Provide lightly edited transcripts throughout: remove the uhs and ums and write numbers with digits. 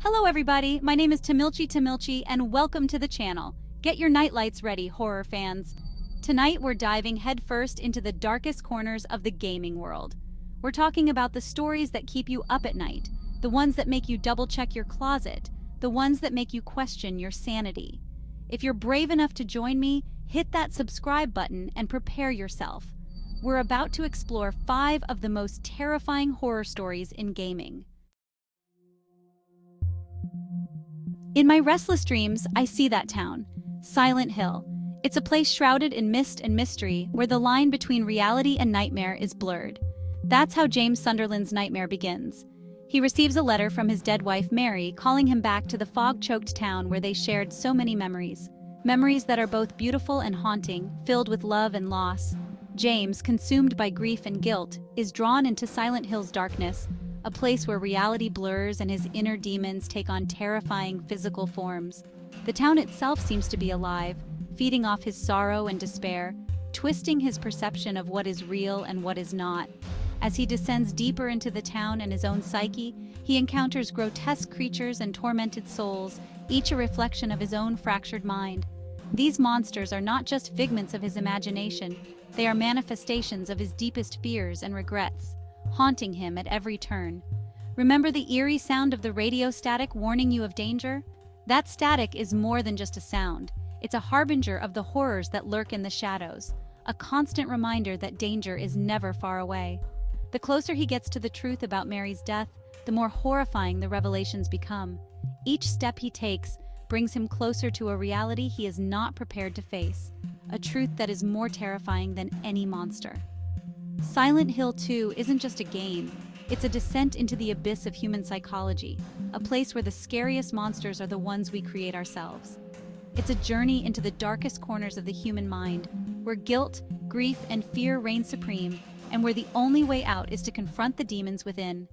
Hello everybody, my name is Tamilchie, and welcome to the channel. Get your nightlights ready, horror fans. Tonight we're diving headfirst into the darkest corners of the gaming world. We're talking about the stories that keep you up at night, the ones that make you double-check your closet, the ones that make you question your sanity. If you're brave enough to join me, hit that subscribe button and prepare yourself. We're about to explore 5 of the most terrifying horror stories in gaming. In my restless dreams, I see that town, Silent Hill. It's a place shrouded in mist and mystery where the line between reality and nightmare is blurred. That's how James Sunderland's nightmare begins. He receives a letter from his dead wife Mary calling him back to the fog-choked town where they shared so many memories. Memories that are both beautiful and haunting, filled with love and loss. James, consumed by grief and guilt, is drawn into Silent Hill's darkness, a place where reality blurs and his inner demons take on terrifying physical forms. The town itself seems to be alive, feeding off his sorrow and despair, twisting his perception of what is real and what is not. As he descends deeper into the town and his own psyche, he encounters grotesque creatures and tormented souls, each a reflection of his own fractured mind. These monsters are not just figments of his imagination, they are manifestations of his deepest fears and regrets, haunting him at every turn. Remember the eerie sound of the radio static warning you of danger? That static is more than just a sound. It's a harbinger of the horrors that lurk in the shadows, a constant reminder that danger is never far away. The closer he gets to the truth about Mary's death, the more horrifying the revelations become. Each step he takes brings him closer to a reality he is not prepared to face, a truth that is more terrifying than any monster. Silent Hill 2 isn't just a game, it's a descent into the abyss of human psychology, a place where the scariest monsters are the ones we create ourselves. It's a journey into the darkest corners of the human mind, where guilt, grief, and fear reign supreme, and where the only way out is to confront the demons within.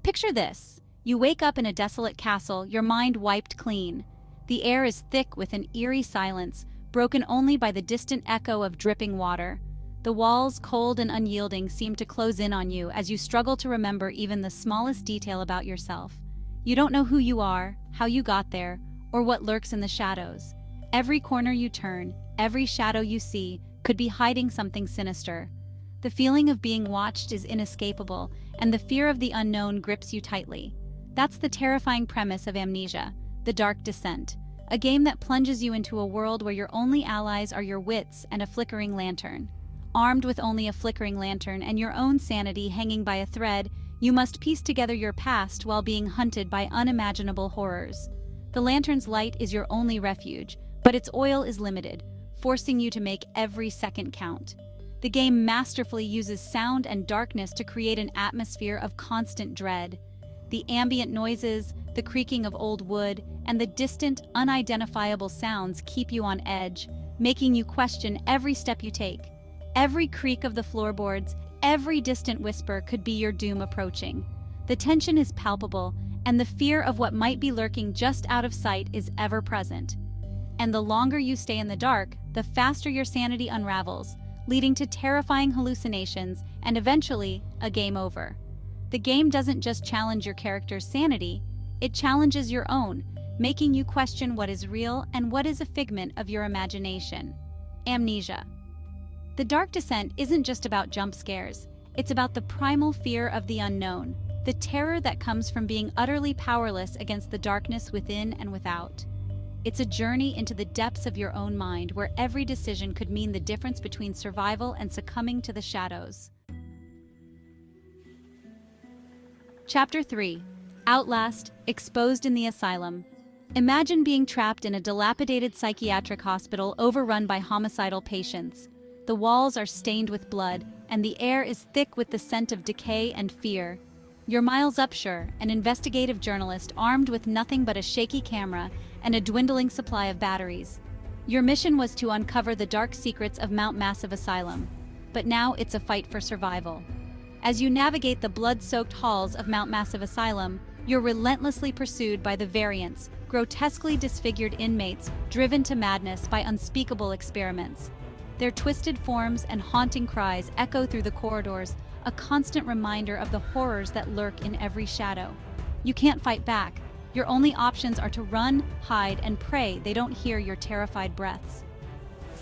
Picture this. You wake up in a desolate castle, your mind wiped clean. The air is thick with an eerie silence, broken only by the distant echo of dripping water. The walls, cold and unyielding, seem to close in on you as you struggle to remember even the smallest detail about yourself. You don't know who you are, how you got there, or what lurks in the shadows. Every corner you turn, every shadow you see, could be hiding something sinister. The feeling of being watched is inescapable, and the fear of the unknown grips you tightly. That's the terrifying premise of Amnesia, the Dark Descent, a game that plunges you into a world where your only allies are your wits and a flickering lantern. Armed with only a flickering lantern and your own sanity hanging by a thread, you must piece together your past while being hunted by unimaginable horrors. The lantern's light is your only refuge, but its oil is limited, forcing you to make every second count. The game masterfully uses sound and darkness to create an atmosphere of constant dread. The ambient noises, the creaking of old wood, and the distant, unidentifiable sounds keep you on edge, making you question every step you take. Every creak of the floorboards, every distant whisper could be your doom approaching. The tension is palpable, and the fear of what might be lurking just out of sight is ever present. And the longer you stay in the dark, the faster your sanity unravels, leading to terrifying hallucinations and eventually a game over. The game doesn't just challenge your character's sanity, it challenges your own, making you question what is real and what is a figment of your imagination. Amnesia. The Dark Descent isn't just about jump scares, it's about the primal fear of the unknown, the terror that comes from being utterly powerless against the darkness within and without. It's a journey into the depths of your own mind where every decision could mean the difference between survival and succumbing to the shadows. Chapter 3. Outlast, Exposed in the Asylum. Imagine being trapped in a dilapidated psychiatric hospital overrun by homicidal patients. The walls are stained with blood, and the air is thick with the scent of decay and fear. You're Miles Upshur, an investigative journalist armed with nothing but a shaky camera and a dwindling supply of batteries. Your mission was to uncover the dark secrets of Mount Massive Asylum, but now it's a fight for survival. As you navigate the blood-soaked halls of Mount Massive Asylum, you're relentlessly pursued by the variants, grotesquely disfigured inmates driven to madness by unspeakable experiments. Their twisted forms and haunting cries echo through the corridors, a constant reminder of the horrors that lurk in every shadow. You can't fight back. Your only options are to run, hide, and pray they don't hear your terrified breaths.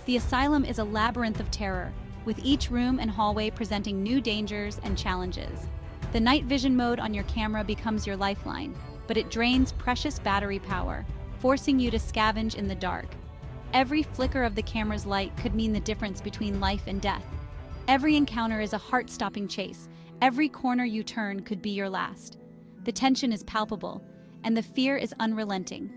The asylum is a labyrinth of terror, with each room and hallway presenting new dangers and challenges. The night vision mode on your camera becomes your lifeline, but it drains precious battery power, forcing you to scavenge in the dark. Every flicker of the camera's light could mean the difference between life and death. Every encounter is a heart-stopping chase. Every corner you turn could be your last. The tension is palpable, and the fear is unrelenting.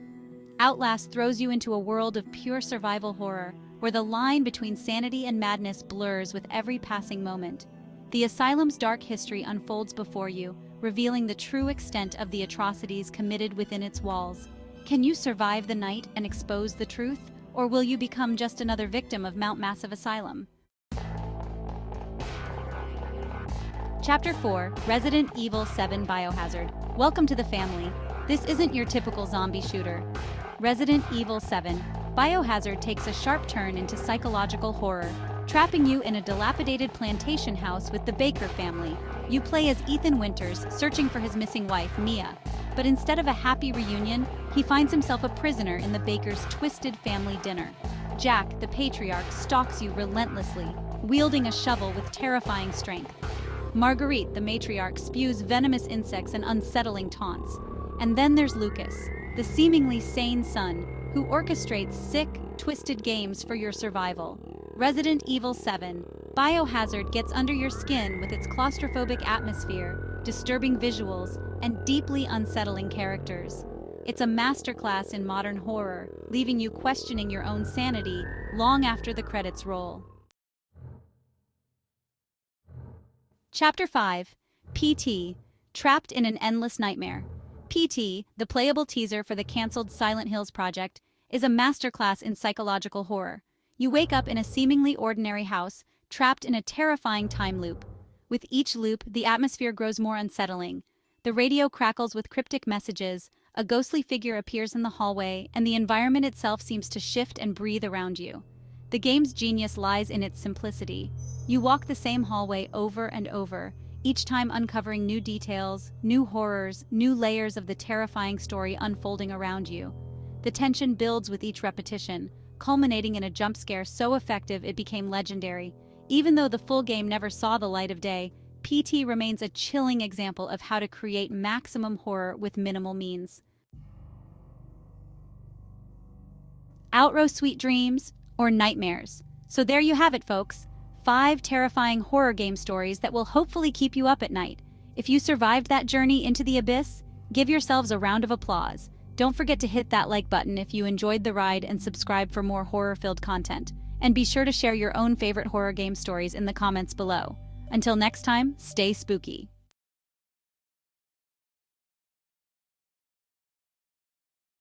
Outlast throws you into a world of pure survival horror, where the line between sanity and madness blurs with every passing moment. The asylum's dark history unfolds before you, revealing the true extent of the atrocities committed within its walls. Can you survive the night and expose the truth, or will you become just another victim of Mount Massive Asylum? Chapter 4, Resident Evil 7 Biohazard. Welcome to the family. This isn't your typical zombie shooter. Resident Evil 7 Biohazard takes a sharp turn into psychological horror, trapping you in a dilapidated plantation house with the Baker family. You play as Ethan Winters, searching for his missing wife, Mia. But instead of a happy reunion, he finds himself a prisoner in the Baker's twisted family dinner. Jack, the patriarch, stalks you relentlessly, wielding a shovel with terrifying strength. Marguerite, the matriarch, spews venomous insects and unsettling taunts. And then there's Lucas, the seemingly sane son, who orchestrates sick, twisted games for your survival. Resident Evil 7 Biohazard gets under your skin with its claustrophobic atmosphere, disturbing visuals, and deeply unsettling characters. It's a masterclass in modern horror, leaving you questioning your own sanity long after the credits roll. Chapter 5, PT, Trapped in an Endless Nightmare. PT, the playable teaser for the cancelled Silent Hills project, is a masterclass in psychological horror. You wake up in a seemingly ordinary house, trapped in a terrifying time loop. With each loop, the atmosphere grows more unsettling. The radio crackles with cryptic messages, a ghostly figure appears in the hallway, and the environment itself seems to shift and breathe around you. The game's genius lies in its simplicity. You walk the same hallway over and over, each time uncovering new details, new horrors, new layers of the terrifying story unfolding around you. The tension builds with each repetition, culminating in a jump scare so effective it became legendary. Even though the full game never saw the light of day, PT remains a chilling example of how to create maximum horror with minimal means. Outrow sweet dreams or nightmares. So there you have it, folks. 5 terrifying horror game stories that will hopefully keep you up at night. If you survived that journey into the abyss, give yourselves a round of applause. Don't forget to hit that like button if you enjoyed the ride and subscribe for more horror-filled content. And be sure to share your own favorite horror game stories in the comments below. Until next time, stay spooky.